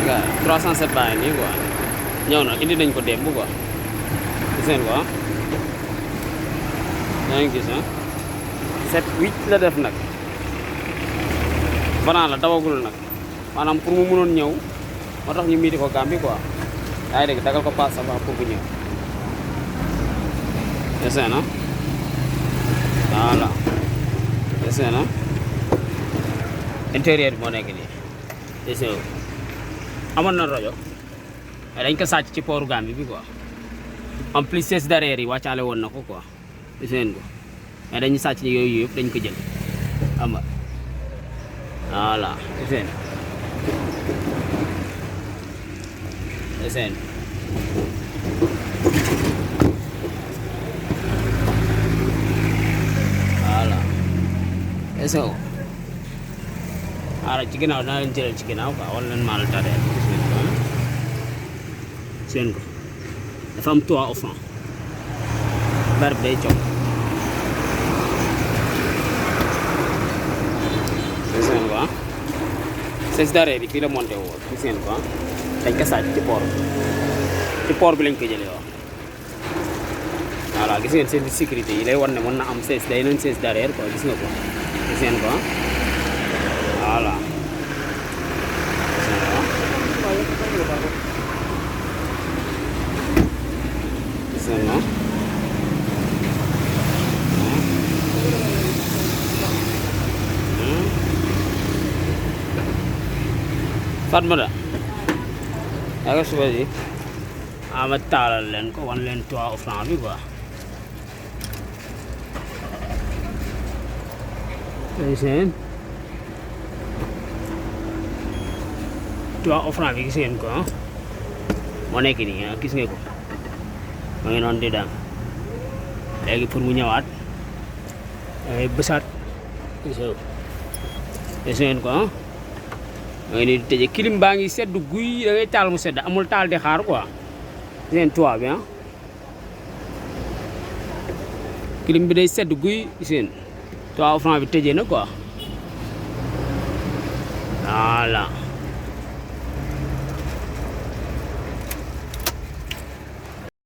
waaw 307 baa ngi nii quoi ñëw na indi nañ ko démb quoi gis ngeen ko yaa ngi gis 7-8 la def nag banaan la dawagul nag maanaam pour mu mënoon ñëw moo tax ñu miiti ko Gambie quoi yaa ngi dégg dagal ko passe avant pour bu ñëw gis ngeen voilà gis ngeen intérieur bi moo nekk nii gis ngeen amoon na rajo dañ ko sàcc ci pooru Gambie bi quoi en plus caisse d'arrière yi wàccaale woon na ko quoi gis ngeen ko mais dañu sàcc yooyu yëpp dañ ko jël xam nga voilà gis ngeen gis ngeen voilà gis nga ci ginnaaw dana leen jëlal ci ginnaaw quoi wala leen maal tareel gis ngeen ko seen ko dafa am 3 offrant barbe day coow gis ngeen ko caisse d'arrière yi fii la monté woo gis ngeen ko dañ ko sàcc ci port bi lañ ko jëlee wax voilà gis ngeen seen sécurité yi lay wan ne mën na am caisse day nañ caisse d'arrière quoi gis nga ko gis ngeen ko voilà gis ngeen ko Fatma da yaa ngi suba si ma taalal leen ko wan leen 3 francs bi quoi seen 3 francs bi gis ngeen ko moo nekk nii gis ngeen ko ma ngi noonu di dem léegi pour mu ñëwaat bësaat gis ngeen ko ma ngi nii di tëjee clim baa ngi sedd guy da ngay taal mu sedd amul taal di xaar quoi gis ngeen toit bi clim bi day sedd guy gis ngeen 3 francs bi tëjee na quoi voilà